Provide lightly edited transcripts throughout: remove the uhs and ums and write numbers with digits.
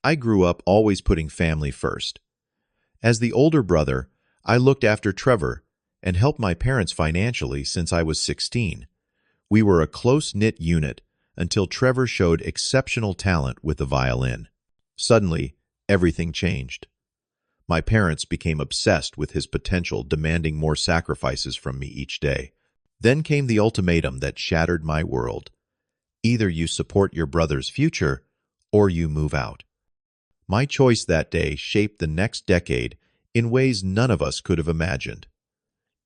I grew up always putting family first. As the older brother, I looked after Trevor and helped my parents financially since I was 16. We were a close-knit unit until Trevor showed exceptional talent with the violin. Suddenly, everything changed. My parents became obsessed with his potential, demanding more sacrifices from me each day. Then came the ultimatum that shattered my world. Either you support your brother's future, or you move out. My choice that day shaped the next decade in ways none of us could have imagined.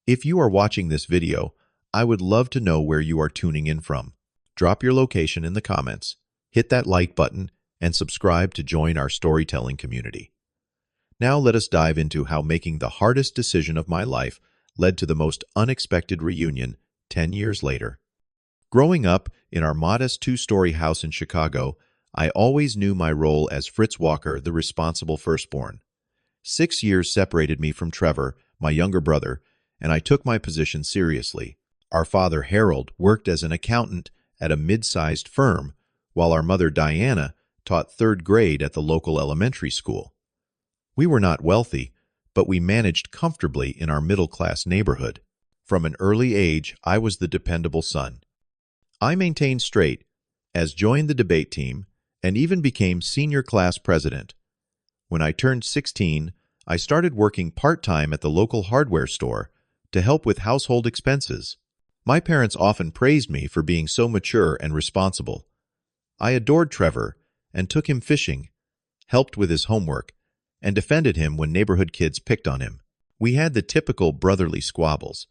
If you are watching this video, I would love to know where you are tuning in from. Drop your location in the comments, hit that like button, and subscribe to join our storytelling community. Now let us dive into how making the hardest decision of my life led to the most unexpected reunion 10 years later. Growing up in our modest two-story house in Chicago, I always knew my role as Fritz Walker, the responsible firstborn. 6 years separated me from Trevor, my younger brother, and I took my position seriously. Our father, Harold, worked as an accountant at a mid-sized firm, while our mother, Diana, taught third grade at the local elementary school. We were not wealthy, but we managed comfortably in our middle-class neighborhood. From an early age, I was the dependable son. I maintained straight, joined the debate team, and even became senior class president. When I turned 16, I started working part-time at the local hardware store to help with household expenses. My parents often praised me for being so mature and responsible. I adored Trevor and took him fishing, helped with his homework, and defended him when neighborhood kids picked on him. We had the typical brotherly squabbles,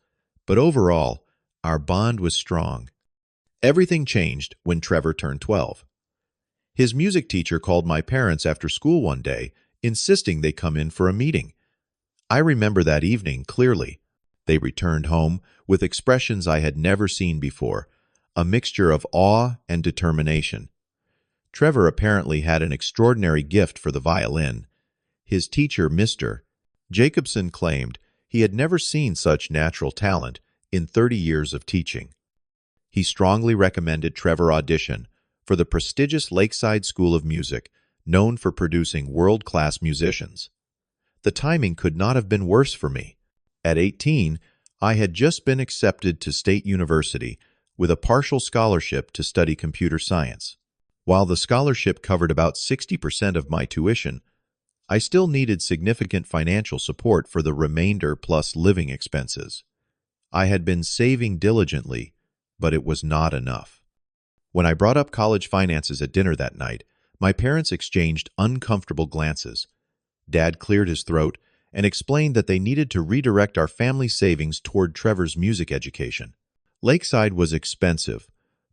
but overall, our bond was strong. Everything changed when Trevor turned 12. His music teacher called my parents after school one day, insisting they come in for a meeting. I remember that evening clearly. They returned home with expressions I had never seen before, a mixture of awe and determination. Trevor apparently had an extraordinary gift for the violin. His teacher, Mr. Jacobson, claimed he had never seen such natural talent in 30 years of teaching. He strongly recommended Trevor audition for the prestigious Lakeside School of Music, known for producing world-class musicians. The timing could not have been worse for me. At 18, I had just been accepted to State University with a partial scholarship to study computer science. While the scholarship covered about 60% of my tuition, I still needed significant financial support for the remainder plus living expenses. I had been saving diligently, but it was not enough. When I brought up college finances at dinner that night, my parents exchanged uncomfortable glances. Dad cleared his throat and explained that they needed to redirect our family savings toward Trevor's music education. Lakeside was expensive,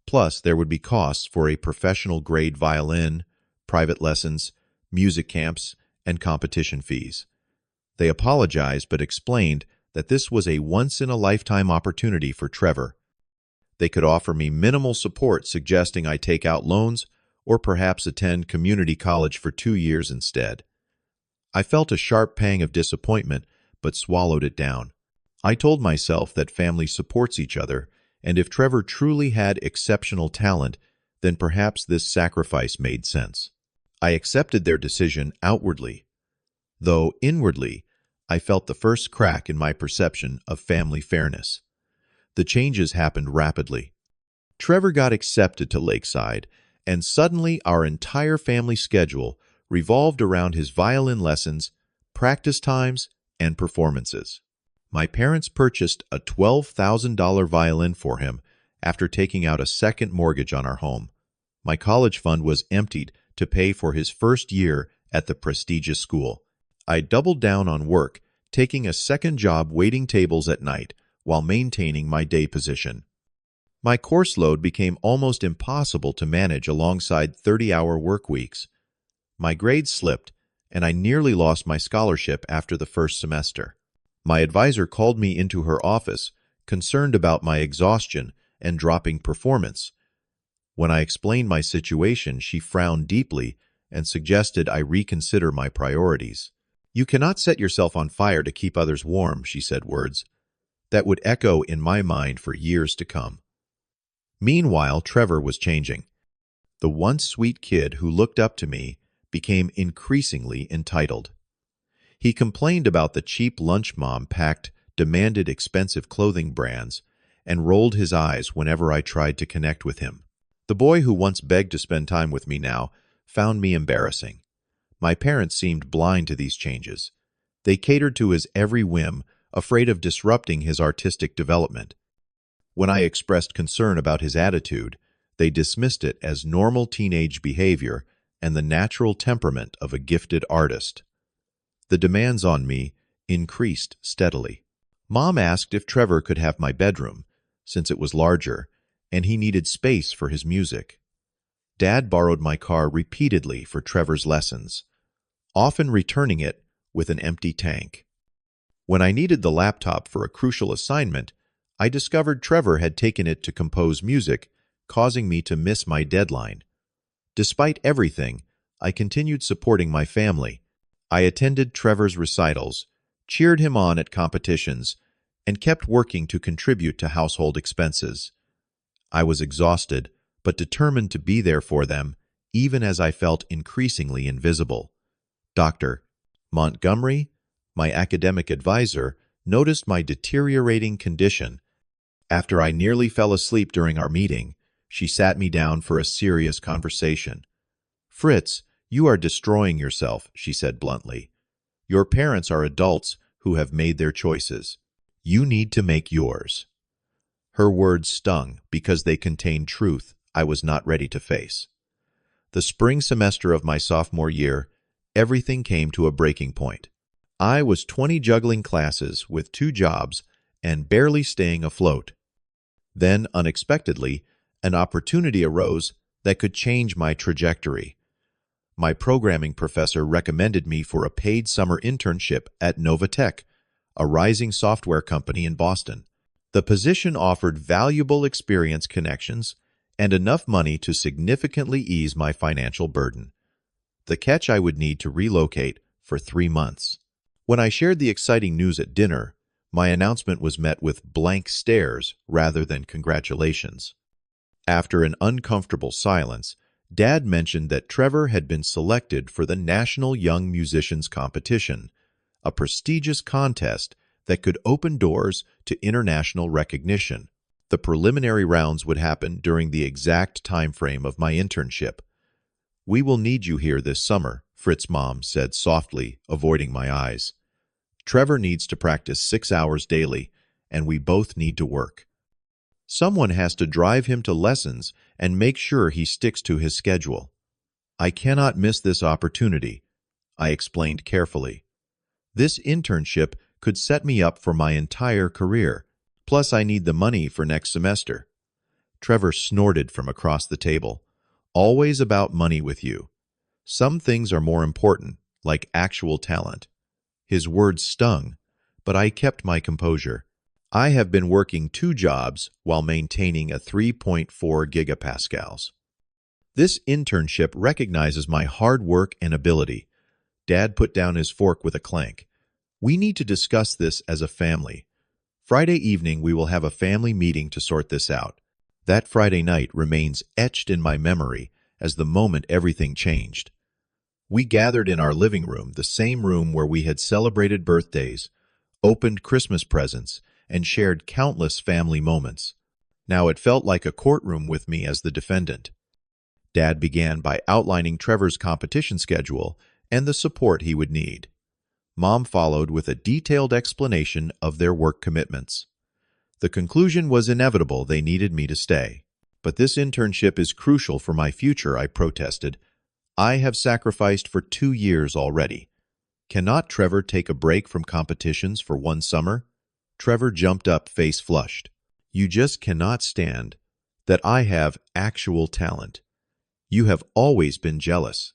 plus there would be costs for a professional-grade violin, private lessons, music camps, and competition fees. They apologized but explained that this was a once-in-a-lifetime opportunity for Trevor. They could offer me minimal support, suggesting I take out loans or perhaps attend community college for 2 years instead. I felt a sharp pang of disappointment, but swallowed it down. I told myself that family supports each other, and if Trevor truly had exceptional talent, then perhaps this sacrifice made sense. I accepted their decision outwardly, though inwardly I felt the first crack in my perception of family fairness. The changes happened rapidly. Trevor got accepted to Lakeside, and suddenly our entire family schedule revolved around his violin lessons, practice times, and performances. My parents purchased a $12,000 violin for him after taking out a second mortgage on our home. My college fund was emptied to pay for his first year at the prestigious school. I doubled down on work, taking a second job waiting tables at night while maintaining my day position. My course load became almost impossible to manage alongside 30-hour work weeks. My grades slipped, and I nearly lost my scholarship after the first semester. My advisor called me into her office, concerned about my exhaustion and dropping performance. When I explained my situation, she frowned deeply and suggested I reconsider my priorities. "You cannot set yourself on fire to keep others warm," she said, words that would echo in my mind for years to come. Meanwhile, Trevor was changing. The once sweet kid who looked up to me became increasingly entitled. He complained about the cheap lunch Mom packed, demanded expensive clothing brands, and rolled his eyes whenever I tried to connect with him. The boy who once begged to spend time with me now found me embarrassing. My parents seemed blind to these changes. They catered to his every whim, afraid of disrupting his artistic development. When I expressed concern about his attitude, they dismissed it as normal teenage behavior and the natural temperament of a gifted artist. The demands on me increased steadily. Mom asked if Trevor could have my bedroom, since it was larger, and he needed space for his music. Dad borrowed my car repeatedly for Trevor's lessons, often returning it with an empty tank. When I needed the laptop for a crucial assignment, I discovered Trevor had taken it to compose music, causing me to miss my deadline. Despite everything, I continued supporting my family. I attended Trevor's recitals, cheered him on at competitions, and kept working to contribute to household expenses. I was exhausted, but determined to be there for them, even as I felt increasingly invisible. Dr. Montgomery, my academic advisor, noticed my deteriorating condition. After I nearly fell asleep during our meeting, she sat me down for a serious conversation. "Fritz, you are destroying yourself," she said bluntly. "Your parents are adults who have made their choices. You need to make yours." Her words stung because they contained truth I was not ready to face. The spring semester of my sophomore year, everything came to a breaking point. I was 20 juggling classes with 2 jobs and barely staying afloat. Then, unexpectedly, an opportunity arose that could change my trajectory. My programming professor recommended me for a paid summer internship at Novatech, a rising software company in Boston. The position offered valuable experience connections and enough money to significantly ease my financial burden. The catch: I would need to relocate for 3 months. When I shared the exciting news at dinner, my announcement was met with blank stares rather than congratulations. After an uncomfortable silence, Dad mentioned that Trevor had been selected for the National Young Musicians Competition, a prestigious contest that could open doors to international recognition. The preliminary rounds would happen during the exact time frame of my internship. "We will need you here this summer," Fritz's mom said softly, avoiding my eyes. "Trevor needs to practice 6 hours daily, and we both need to work. Someone has to drive him to lessons and make sure he sticks to his schedule." "I cannot miss this opportunity," I explained carefully. "This internship could set me up for my entire career. Plus, I need the money for next semester." Trevor snorted from across the table. "Always about money with you. Some things are more important, like actual talent." His words stung, but I kept my composure. "I have been working 2 jobs while maintaining a 3.4 gigapascals. This internship recognizes my hard work and ability." Dad put down his fork with a clank. "We need to discuss this as a family. Friday evening we will have a family meeting to sort this out." That Friday night remains etched in my memory as the moment everything changed. We gathered in our living room, the same room where we had celebrated birthdays, opened Christmas presents, and shared countless family moments. Now it felt like a courtroom with me as the defendant. Dad began by outlining Trevor's competition schedule and the support he would need. Mom followed with a detailed explanation of their work commitments. The conclusion was inevitable: they needed me to stay. "But this internship is crucial for my future," I protested. "I have sacrificed for 2 years already. Cannot Trevor take a break from competitions for 1 summer?" Trevor jumped up, face flushed. "You just cannot stand that I have actual talent. You have always been jealous."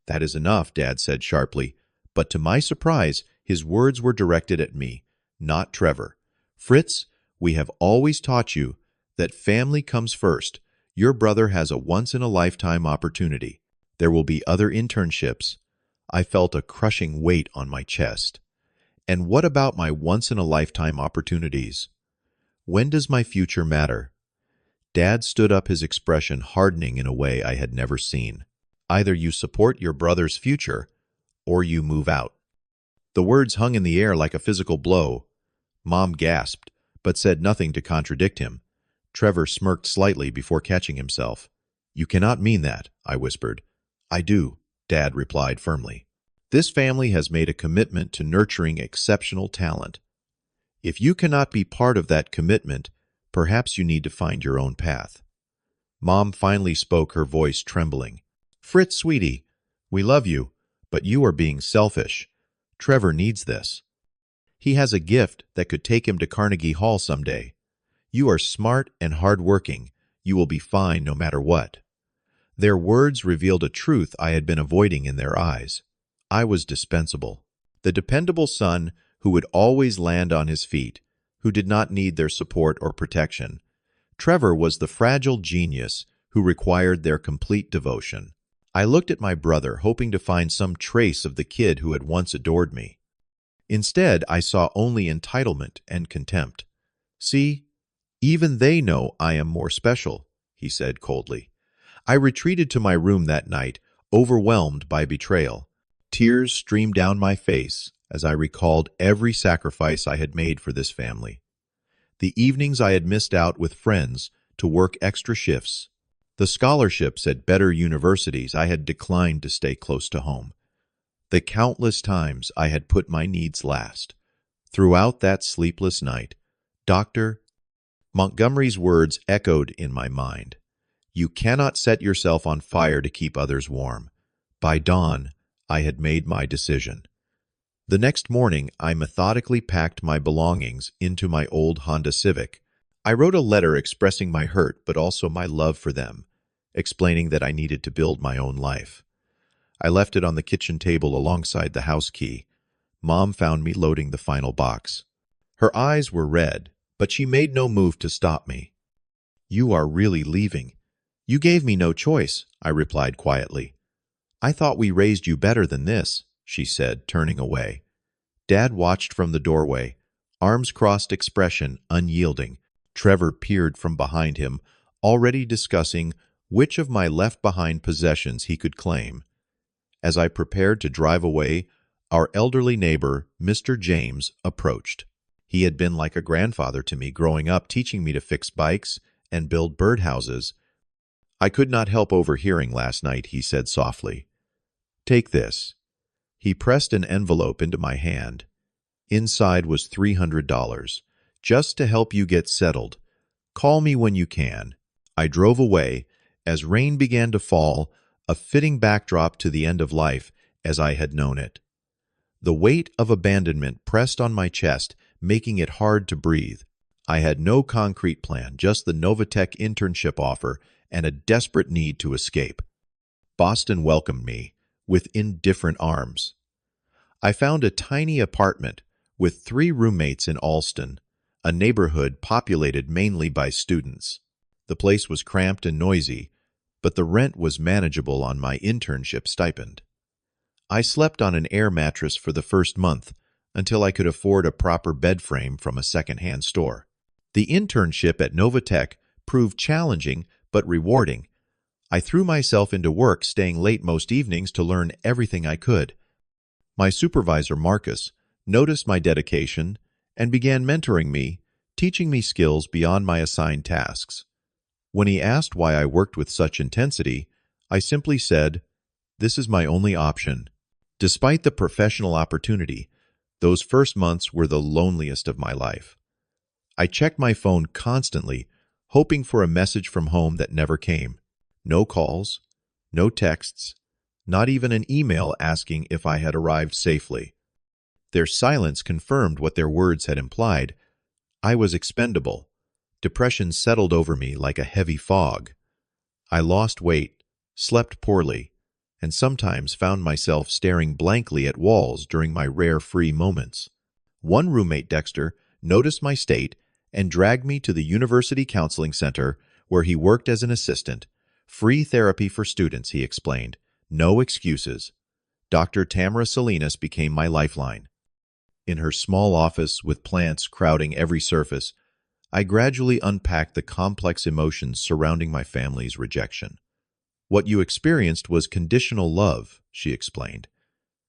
"That is enough," Dad said sharply, but to my surprise, his words were directed at me, not Trevor. "Fritz, we have always taught you that family comes first. Your brother has a once-in-a-lifetime opportunity. There will be other internships." I felt a crushing weight on my chest. "And what about my once-in-a-lifetime opportunities? When does my future matter?" Dad stood up, his expression hardening in a way I had never seen. Either you support your brother's future, or you move out." The words hung in the air like a physical blow. Mom gasped, but said nothing to contradict him. Trevor smirked slightly before catching himself. "You cannot mean that," I whispered. "I do," Dad replied firmly. "This family has made a commitment to nurturing exceptional talent. If you cannot be part of that commitment, perhaps you need to find your own path." Mom finally spoke, her voice trembling. "Fritz, sweetie, we love you, but you are being selfish. Trevor needs this. He has a gift that could take him to Carnegie Hall someday. You are smart and hardworking. You will be fine no matter what." Their words revealed a truth I had been avoiding in their eyes. I was dispensable. The dependable son who would always land on his feet, who did not need their support or protection. Trevor was the fragile genius who required their complete devotion. I looked at my brother, hoping to find some trace of the kid who had once adored me. Instead, I saw only entitlement and contempt. "See, even they know I am more special," he said coldly. I retreated to my room that night, overwhelmed by betrayal. Tears streamed down my face as I recalled every sacrifice I had made for this family. The evenings I had missed out with friends to work extra shifts. The scholarships at better universities I had declined to stay close to home. The countless times I had put my needs last. Throughout that sleepless night, Dr. Montgomery's words echoed in my mind. "You cannot set yourself on fire to keep others warm." By dawn, I had made my decision. The next morning, I methodically packed my belongings into my old Honda Civic. I wrote a letter expressing my hurt but also my love for them, explaining that I needed to build my own life. I left it on the kitchen table alongside the house key. Mom found me loading the final box. Her eyes were red, but she made no move to stop me. "You are really leaving?" "You gave me no choice," I replied quietly. "I thought we raised you better than this," she said, turning away. Dad watched from the doorway, arms crossed, expression unyielding. Trevor peered from behind him, already discussing which of my left-behind possessions he could claim. As I prepared to drive away, our elderly neighbor, Mr. James, approached. He had been like a grandfather to me growing up, teaching me to fix bikes and build birdhouses. "I could not help overhearing last night," he said softly. "Take this." He pressed an envelope into my hand. Inside was $300. "Just to help you get settled. Call me when you can." I drove away. As rain began to fall, a fitting backdrop to the end of life as I had known it. The weight of abandonment pressed on my chest, making it hard to breathe. I had no concrete plan, just the Novatech internship offer and a desperate need to escape. Boston welcomed me with indifferent arms. I found a tiny apartment with 3 roommates in Allston, a neighborhood populated mainly by students. The place was cramped and noisy, but the rent was manageable on my internship stipend. I slept on an air mattress for the first month until I could afford a proper bed frame from a second-hand store. The internship at Novatech proved challenging but rewarding. I threw myself into work, staying late most evenings to learn everything I could. My supervisor, Marcus, noticed my dedication and began mentoring me, teaching me skills beyond my assigned tasks. When he asked why I worked with such intensity, I simply said, "This is my only option." Despite the professional opportunity, those first months were the loneliest of my life. I checked my phone constantly, hoping for a message from home that never came. No calls, no texts, not even an email asking if I had arrived safely. Their silence confirmed what their words had implied. I was expendable. Depression settled over me like a heavy fog. I lost weight, slept poorly, and sometimes found myself staring blankly at walls during my rare free moments. One roommate, Dexter, noticed my state and dragged me to the University Counseling Center, where he worked as an assistant. "Free therapy for students," he explained. "No excuses." Dr. Tamara Salinas became my lifeline. In her small office with plants crowding every surface, I gradually unpacked the complex emotions surrounding my family's rejection. What you experienced was conditional love, she explained,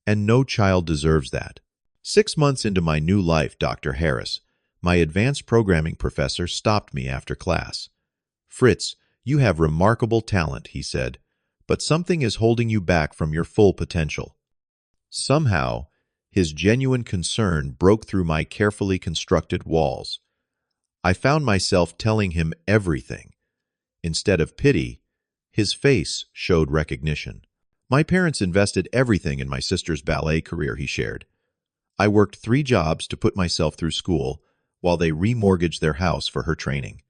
and no child deserves that. 6 months into my new life, Dr. Harris, my advanced programming professor stopped me after class. Fritz, you have remarkable talent, he said, but something is holding you back from your full potential. Somehow, his genuine concern broke through my carefully constructed walls. I found myself telling him everything. Instead of pity, his face showed recognition. My parents invested everything in my sister's ballet career, he shared. I worked 3 jobs to put myself through school while they remortgaged their house for her training.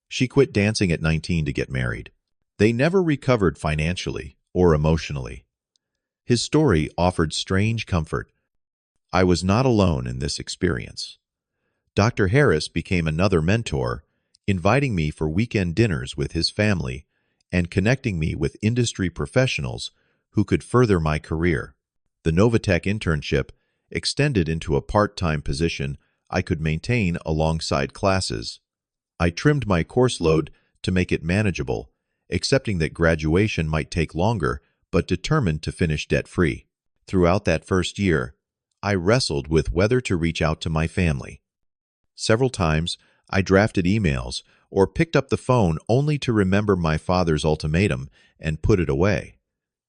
She quit dancing at 19 to get married. They never recovered financially or emotionally. His story offered strange comfort. I was not alone in this experience. Dr. Harris became another mentor, inviting me for weekend dinners with his family and connecting me with industry professionals who could further my career. The Novatech internship extended into a part-time position I could maintain alongside classes. I trimmed my course load to make it manageable, accepting that graduation might take longer, but determined to finish debt-free. Throughout that first year, I wrestled with whether to reach out to my family. Several times, I drafted emails or picked up the phone only to remember my father's ultimatum and put it away.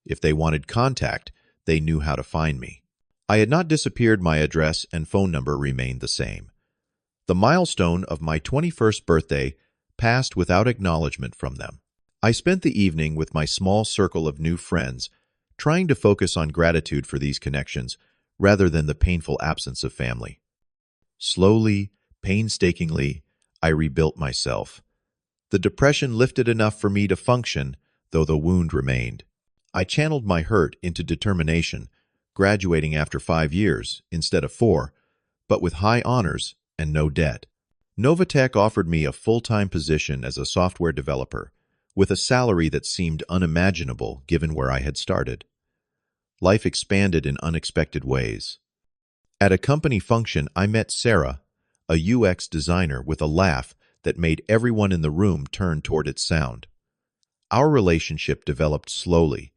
If they wanted contact, they knew how to find me. I had not disappeared. My address and phone number remained the same. The milestone of my 21st birthday passed without acknowledgement from them. I spent the evening with my small circle of new friends, trying to focus on gratitude for these connections rather than the painful absence of family. Slowly, painstakingly, I rebuilt myself. The depression lifted enough for me to function, though the wound remained. I channeled my hurt into determination, graduating after 5 years instead of 4, but with high honors and no debt. Novatech offered me a full-time position as a software developer, with a salary that seemed unimaginable given where I had started. Life expanded in unexpected ways. At a company function, I met Sarah, a UX designer with a laugh that made everyone in the room turn toward its sound. Our relationship developed slowly,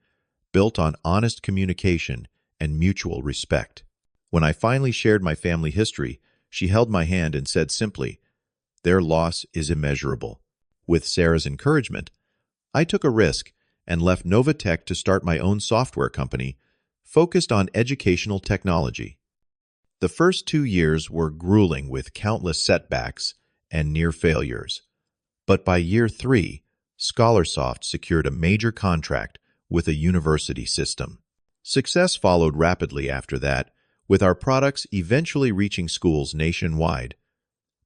built on honest communication and mutual respect. When I finally shared my family history, she held my hand and said simply, "Their loss is immeasurable." With Sarah's encouragement, I took a risk and left Novatech to start my own software company focused on educational technology. The first 2 years were grueling with countless setbacks and near failures. But by year 3, Scholarsoft secured a major contract with a university system. Success followed rapidly after that, with our products eventually reaching schools nationwide.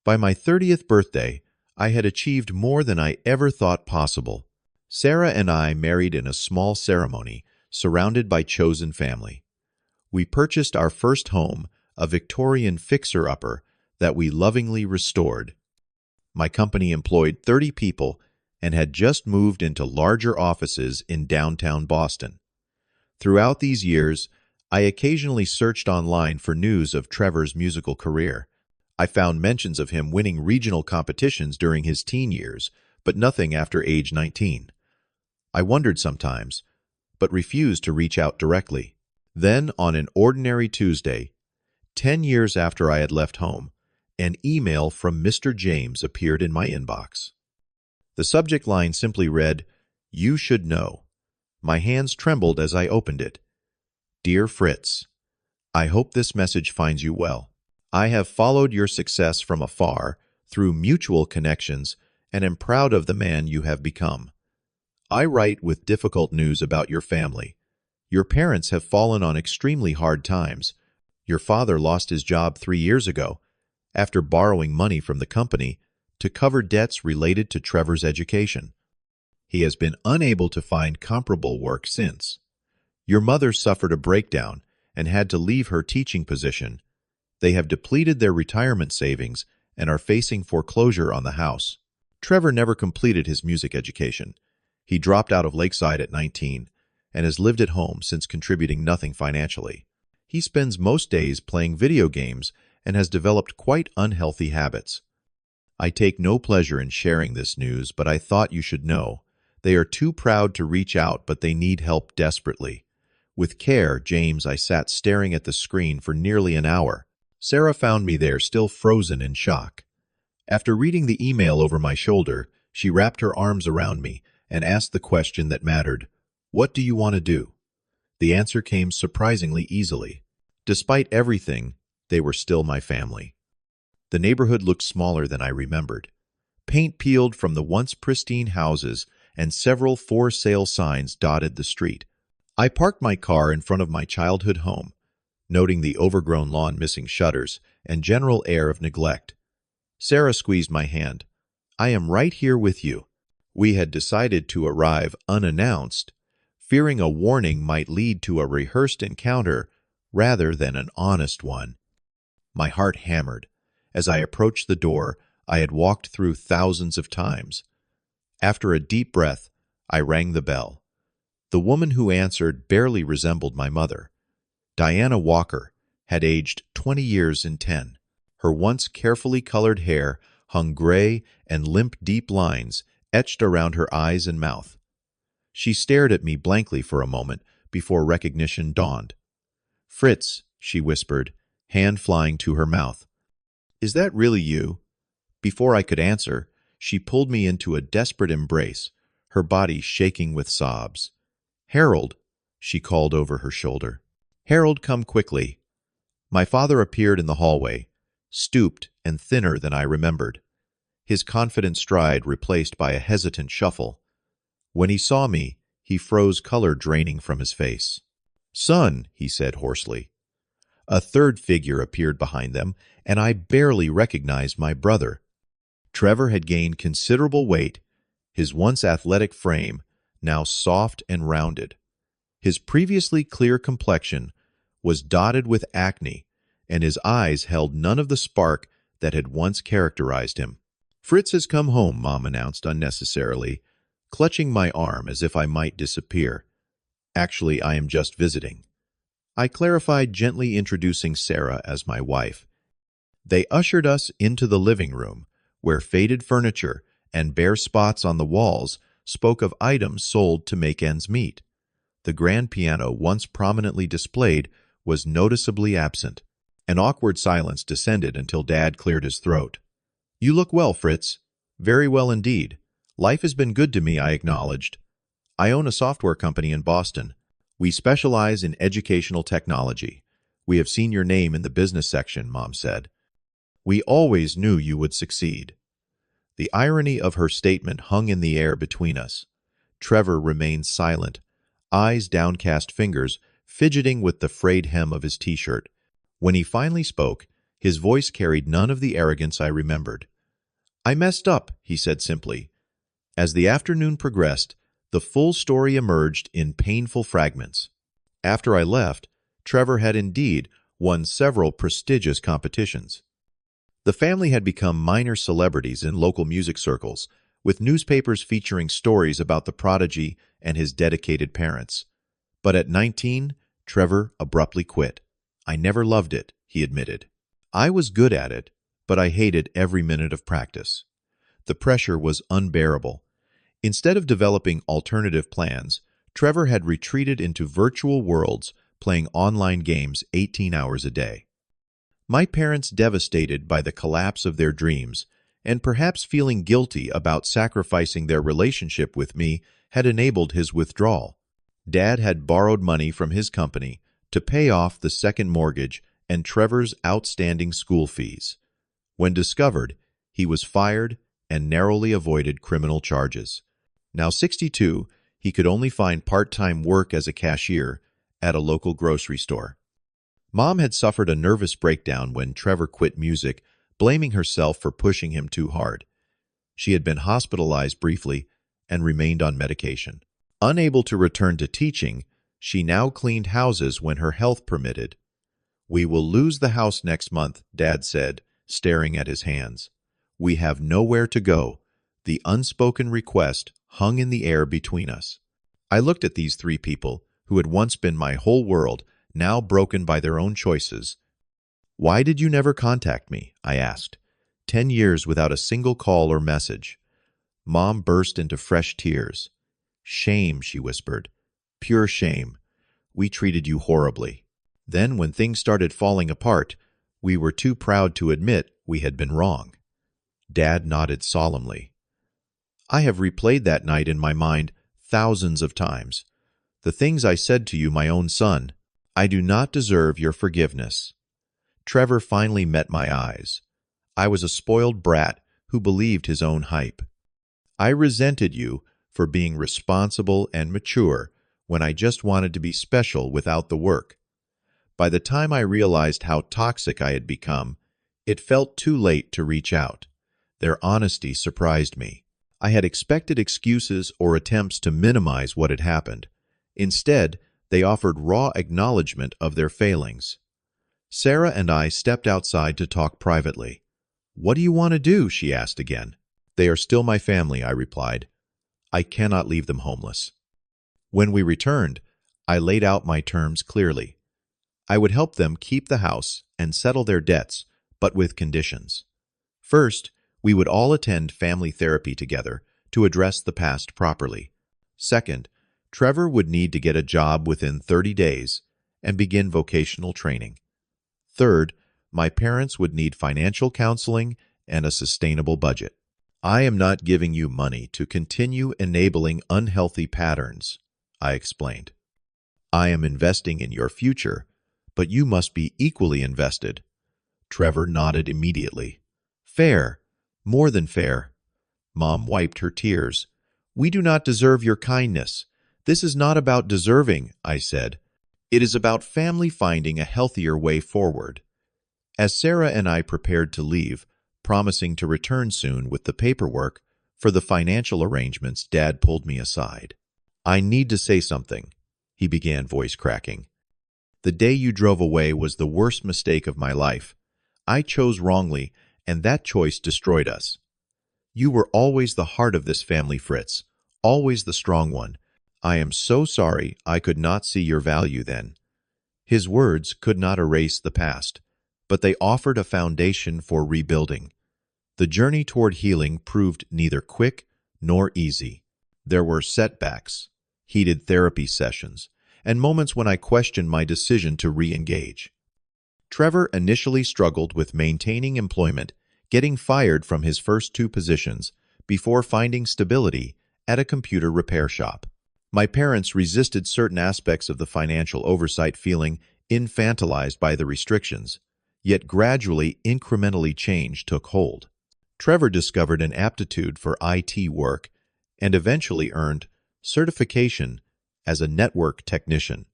By my 30th birthday, I had achieved more than I ever thought possible. Sarah and I married in a small ceremony, surrounded by chosen family. We purchased our first home, a Victorian fixer-upper that we lovingly restored. My company employed 30 people and had just moved into larger offices in downtown Boston. Throughout these years, I occasionally searched online for news of Trevor's musical career. I found mentions of him winning regional competitions during his teen years, but nothing after age 19. I wondered sometimes, but refused to reach out directly. Then, on an ordinary Tuesday, 10 years after I had left home, an email from Mr. James appeared in my inbox. The subject line simply read, "You should know." My hands trembled as I opened it. "Dear Fritz, I hope this message finds you well. I have followed your success from afar through mutual connections and am proud of the man you have become. I write with difficult news about your family. Your parents have fallen on extremely hard times. Your father lost his job 3 years ago after borrowing money from the company to cover debts related to Trevor's education. He has been unable to find comparable work since. Your mother suffered a breakdown and had to leave her teaching position. They have depleted their retirement savings and are facing foreclosure on the house. Trevor never completed his music education. He dropped out of Lakeside at 19 and has lived at home since, contributing nothing financially. He spends most days playing video games and has developed quite unhealthy habits. I take no pleasure in sharing this news, but I thought you should know They are too proud to reach out, but they need help desperately. With care, James, I sat staring at the screen for nearly an hour. Sarah found me there, still frozen in shock. After reading the email over my shoulder, she wrapped her arms around me and asked the question that mattered. What do you want to do? The answer came surprisingly easily. Despite everything, they were still my family. The neighborhood looked smaller than I remembered. Paint peeled from the once pristine houses, and several for-sale signs dotted the street. I parked my car in front of my childhood home, noting the overgrown lawn missing shutters and general air of neglect. Sarah squeezed my hand. I am right here with you. We had decided to arrive unannounced, fearing a warning might lead to a rehearsed encounter rather than an honest one. My heart hammered. As I approached the door I had walked through thousands of times. After a deep breath, I rang the bell. The woman who answered barely resembled my mother. Diana Walker had aged 20 years in 10. Her once carefully colored hair hung gray and limp deep lines etched around her eyes and mouth. She stared at me blankly for a moment before recognition dawned. "Fritz," she whispered, hand flying to her mouth. "Is that really you?" Before I could answer, she pulled me into a desperate embrace, her body shaking with sobs. "Harold," she called over her shoulder. "Harold, come quickly." My father appeared in the hallway, stooped and thinner than I remembered, his confident stride replaced by a hesitant shuffle. When he saw me, he froze, color draining from his face. "Son," he said hoarsely. A third figure appeared behind them, and I barely recognized my brother. Trevor had gained considerable weight, his once athletic frame now soft and rounded. His previously clear complexion was dotted with acne, and his eyes held none of the spark that had once characterized him. "Fritz has come home," Mom announced unnecessarily, clutching my arm as if I might disappear. "Actually, I am just visiting," I clarified, gently introducing Sarah as my wife. They ushered us into the living room, where faded furniture and bare spots on the walls spoke of items sold to make ends meet. The grand piano, once prominently displayed, was noticeably absent. An awkward silence descended until Dad cleared his throat. "You look well, Fritz." "Very well indeed. Life has been good to me," I acknowledged. "I own a software company in Boston. We specialize in educational technology. We have seen your name in the business section," Mom said. "We always knew you would succeed." The irony of her statement hung in the air between us. Trevor remained silent, eyes downcast, fingers fidgeting with the frayed hem of his t-shirt. When he finally spoke, his voice carried none of the arrogance I remembered. "I messed up," he said simply. As the afternoon progressed, the full story emerged in painful fragments. After I left, Trevor had indeed won several prestigious competitions. The family had become minor celebrities in local music circles, with newspapers featuring stories about the prodigy and his dedicated parents. But at 19, Trevor abruptly quit. "I never loved it," he admitted. "I was good at it, but I hated every minute of practice." The pressure was unbearable. Instead of developing alternative plans, Trevor had retreated into virtual worlds, playing online games 18 hours a day. My parents, devastated by the collapse of their dreams, and perhaps feeling guilty about sacrificing their relationship with me, had enabled his withdrawal. Dad had borrowed money from his company to pay off the second mortgage and Trevor's outstanding school fees. When discovered, he was fired and narrowly avoided criminal charges. Now 62, he could only find part-time work as a cashier at a local grocery store. Mom had suffered a nervous breakdown when Trevor quit music, blaming herself for pushing him too hard. She had been hospitalized briefly and remained on medication. Unable to return to teaching, she now cleaned houses when her health permitted. "We will lose the house next month," Dad said, staring at his hands. "We have nowhere to go." The unspoken request hung in the air between us. I looked at these three people, who had once been my whole world, now broken by their own choices. "Why did you never contact me?" I asked. 10 years without a single call or message. Mom burst into fresh tears. "Shame," she whispered. "Pure shame. We treated you horribly." Then, when things started falling apart, we were too proud to admit we had been wrong. Dad nodded solemnly. I have replayed that night in my mind thousands of times. The things I said to you, my own son. I do not deserve your forgiveness. Trevor finally met my eyes. I was a spoiled brat who believed his own hype. I resented you for being responsible and mature when I just wanted to be special without the work. By the time I realized how toxic I had become, it felt too late to reach out. Their honesty surprised me. I had expected excuses or attempts to minimize what had happened. Instead, they offered raw acknowledgement of their failings. Sarah and I stepped outside to talk privately. "What do you want to do?" she asked again. "They are still my family," I replied. "I cannot leave them homeless." When we returned, I laid out my terms clearly. I would help them keep the house and settle their debts, but with conditions. First, we would all attend family therapy together to address the past properly. Second, Trevor would need to get a job within 30 days and begin vocational training. Third, my parents would need financial counseling and a sustainable budget. "I am not giving you money to continue enabling unhealthy patterns," I explained. "I am investing in your future, but you must be equally invested." Trevor nodded immediately. "Fair. More than fair." Mom wiped her tears. "We do not deserve your kindness. This is not about deserving," I said. "It is about family finding a healthier way forward." As Sarah and I prepared to leave, promising to return soon with the paperwork for the financial arrangements, Dad pulled me aside. "I need to say something," he began, voice cracking. "The day you drove away was the worst mistake of my life. I chose wrongly, and that choice destroyed us. You were always the heart of this family, Fritz, always the strong one. I am so sorry I could not see your value then." His words could not erase the past, but they offered a foundation for rebuilding. The journey toward healing proved neither quick nor easy. There were setbacks, heated therapy sessions, and moments when I questioned my decision to re-engage. Trevor initially struggled with maintaining employment, getting fired from his first 2 positions before finding stability at a computer repair shop. My parents resisted certain aspects of the financial oversight, feeling infantilized by the restrictions, yet gradually incrementally change took hold. Trevor discovered an aptitude for IT work and eventually earned certification as a network technician.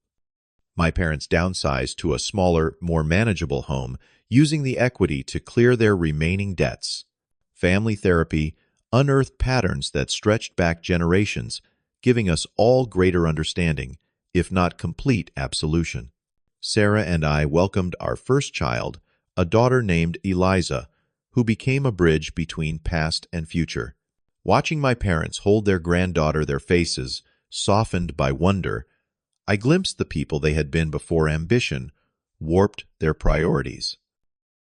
My parents downsized to a smaller, more manageable home, using the equity to clear their remaining debts. Family therapy unearthed patterns that stretched back generations, giving us all greater understanding, if not complete absolution. Sarah and I welcomed our first child, a daughter named Eliza, who became a bridge between past and future. Watching my parents hold their granddaughter, their faces softened by wonder, I glimpsed the people they had been before ambition warped their priorities.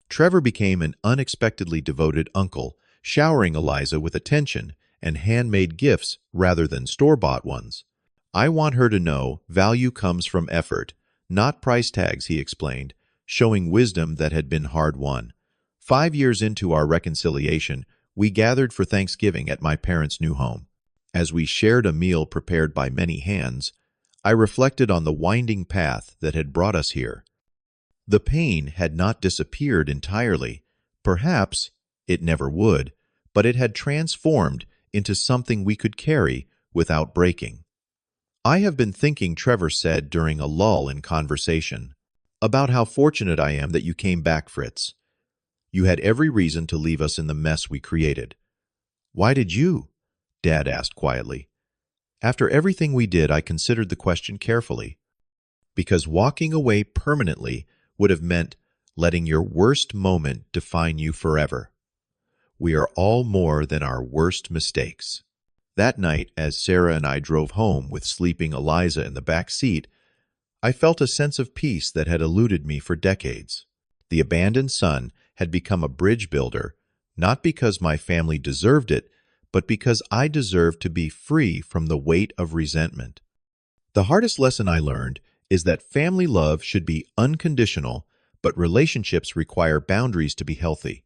Trevor became an unexpectedly devoted uncle, showering Eliza with attention and handmade gifts rather than store-bought ones. "I want her to know value comes from effort, not price tags," he explained, showing wisdom that had been hard-won. 5 years into our reconciliation, we gathered for Thanksgiving at my parents' new home. As we shared a meal prepared by many hands, I reflected on the winding path that had brought us here. The pain had not disappeared entirely. Perhaps it never would, but it had transformed into something we could carry without breaking. "I have been thinking," Trevor said during a lull in conversation, "about how fortunate I am that you came back, Fritz. You had every reason to leave us in the mess we created." "Why did you?" Dad asked quietly. After everything we did, I considered the question carefully. "Because walking away permanently would have meant letting your worst moment define you forever. We are all more than our worst mistakes." That night, as Sarah and I drove home with sleeping Eliza in the back seat, I felt a sense of peace that had eluded me for decades. The abandoned son had become a bridge builder, not because my family deserved it, but because I deserve to be free from the weight of resentment. The hardest lesson I learned is that family love should be unconditional, but relationships require boundaries to be healthy.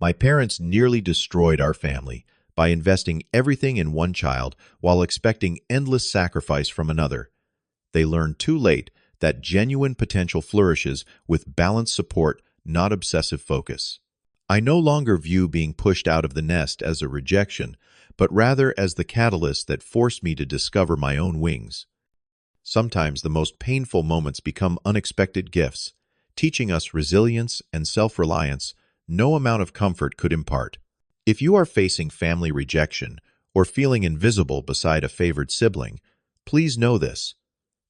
My parents nearly destroyed our family by investing everything in one child while expecting endless sacrifice from another. They learned too late that genuine potential flourishes with balanced support, not obsessive focus. I no longer view being pushed out of the nest as a rejection, but rather as the catalyst that forced me to discover my own wings. Sometimes the most painful moments become unexpected gifts, teaching us resilience and self-reliance no amount of comfort could impart. If you are facing family rejection or feeling invisible beside a favored sibling, please know this: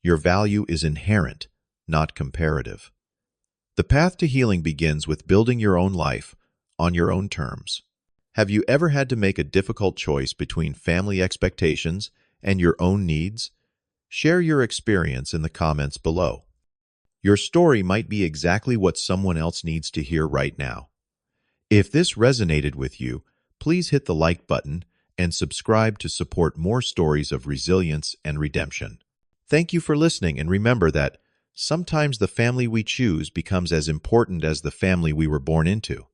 your value is inherent, not comparative. The path to healing begins with building your own life on your own terms. Have you ever had to make a difficult choice between family expectations and your own needs? Share your experience in the comments below. Your story might be exactly what someone else needs to hear right now. If this resonated with you, please hit the like button and subscribe to support more stories of resilience and redemption. Thank you for listening, and remember that sometimes the family we choose becomes as important as the family we were born into.